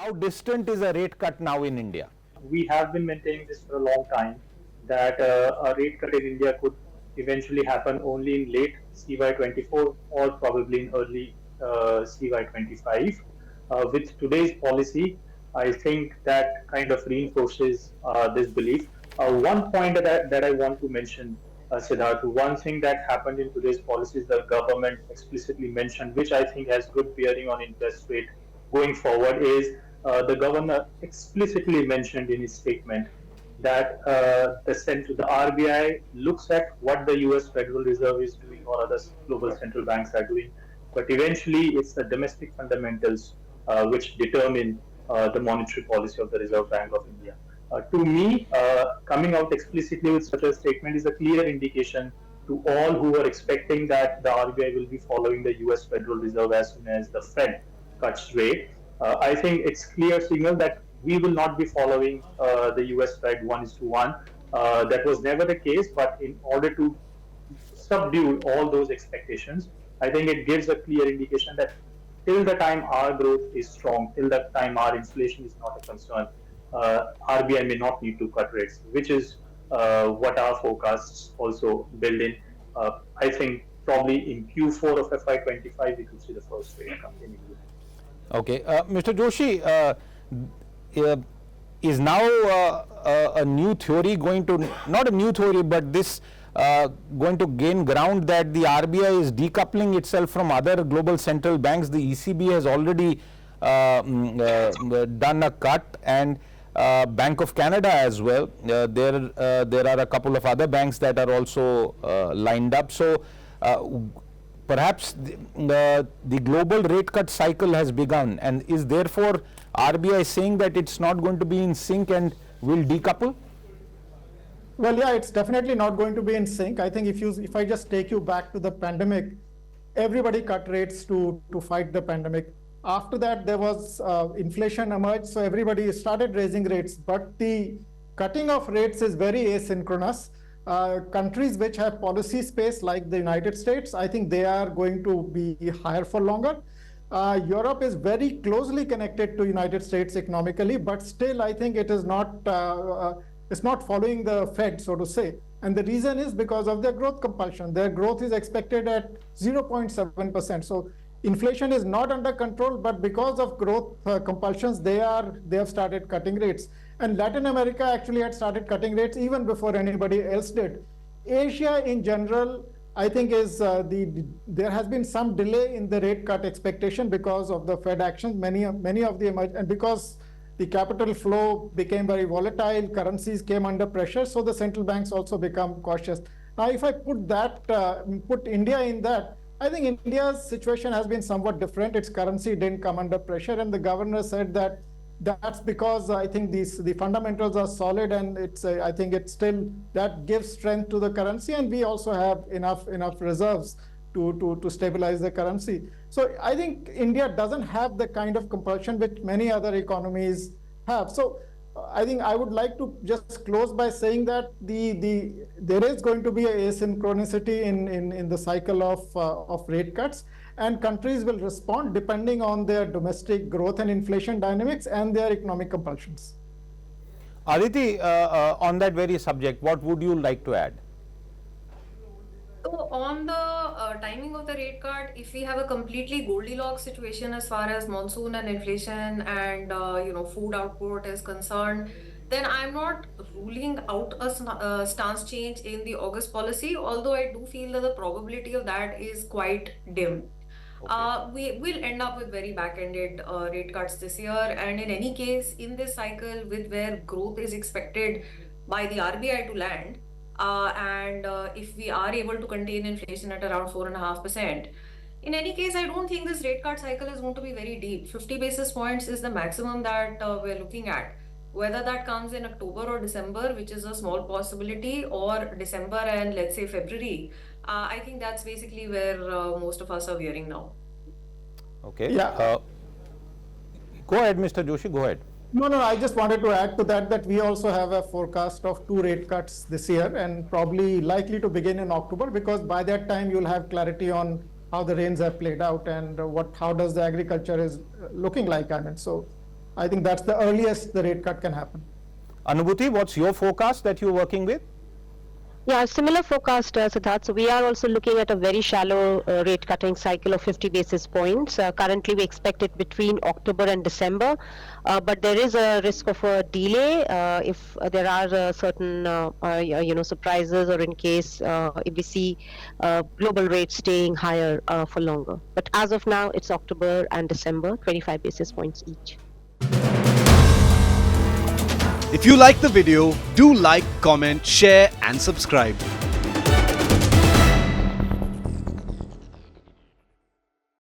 How distant is a rate cut now in India? We have been maintaining this for a long time that a rate cut in India could eventually happen only in late CY24 or probably in early CY25. With today's policy, I think that kind of reinforces this belief. One point that I want to mention, Siddharth, one thing that happened in today's policy is the government explicitly mentioned, which I think has good bearing on interest rate going forward, is the governor explicitly mentioned in his statement that the RBI looks at what the US Federal Reserve is doing or other global central banks are doing, but eventually it's the domestic fundamentals which determine the monetary policy of the Reserve Bank of India. To me, coming out explicitly with such a statement is a clear indication to all who are expecting that the RBI will be following the US Federal Reserve as soon as the Fed cuts rate. I think it's clear signal that we will not be following the US Fed 1:1. That was never the case, but in order to subdue all those expectations, I think it gives a clear indication that till the time our growth is strong, till the time our inflation is not a concern, RBI may not need to cut rates, which is what our forecasts also build in. I think probably in Q4 of FY25, we could see the first rate cut in India. Okay, Mr. Joshi, is now a new theory going to, not a new theory, but this going to gain ground that the RBI is decoupling itself from other global central banks? The ECB has already done a cut, and Bank of Canada as well. There are a couple of other banks that are also lined up. So perhaps the global rate cut cycle has begun, and is therefore RBI saying that it's not going to be in sync and will decouple? Well, yeah, it's definitely not going to be in sync. I think if I just take you back to the pandemic, everybody cut rates to fight the pandemic. After that, there was inflation emerged, so everybody started raising rates. But the cutting of rates is very asynchronous. Countries which have policy space like the United States, I think they are going to be higher for longer. Europe is very closely connected to United States economically, but still I think it is not, it's not following the Fed, so to say. And the reason is because of their growth compulsion. Their growth is expected at 0.7%. So inflation is not under control, but because of growth compulsions, they have started cutting rates. And Latin America actually had started cutting rates even before anybody else did. Asia in general, I think there has been some delay in the rate cut expectation because of the Fed actions. Many of the and because the capital flow became very volatile, currencies came under pressure, so the central banks also become cautious. Now, if I put India in that, I think India's situation has been somewhat different. Its currency didn't come under pressure, and the governor said that that's because I think the fundamentals are solid, and I think it's still that gives strength to the currency, and we also have enough reserves to stabilize the currency. So I think India doesn't have the kind of compulsion which many other economies have. So I think I would like to just close by saying that there is going to be a asynchronicity in the cycle of rate cuts, and countries will respond depending on their domestic growth and inflation dynamics and their economic compulsions. Aditi, on that very subject, what would you like to add? So on the timing of the rate cut, if we have a completely Goldilocks situation as far as monsoon and inflation and food output is concerned, then I'm not ruling out a stance change in the August policy, although I do feel that the probability of that is quite dim. Okay. We will end up with very back-ended rate cuts this year, and in any case, in this cycle with where growth is expected by the RBI to land, and if we are able to contain inflation at around 4.5%, in any case, I don't think this rate cut cycle is going to be very deep. 50 basis points is the maximum that we're looking at. Whether that comes in October or December, which is a small possibility, or December and let's say February, I think that's basically where most of us are veering now. Okay. Yeah. Go ahead, Mr. Joshi, go ahead. No, I just wanted to add to that we also have a forecast of 2 rate cuts this year, and probably likely to begin in October, because by that time you'll have clarity on how the rains have played out and how does the agriculture is looking like. I mean, so I think that's the earliest the rate cut can happen. Anubhuti, what's your forecast that you're working with? Yeah, similar forecast, Siddharth. So we are also looking at a very shallow rate cutting cycle of 50 basis points. Currently, we expect it between October and December, but there is a risk of a delay if there are certain surprises, or in case if we see global rates staying higher for longer. But as of now, it's October and December, 25 basis points each. If you like the video, do like, comment, share and subscribe.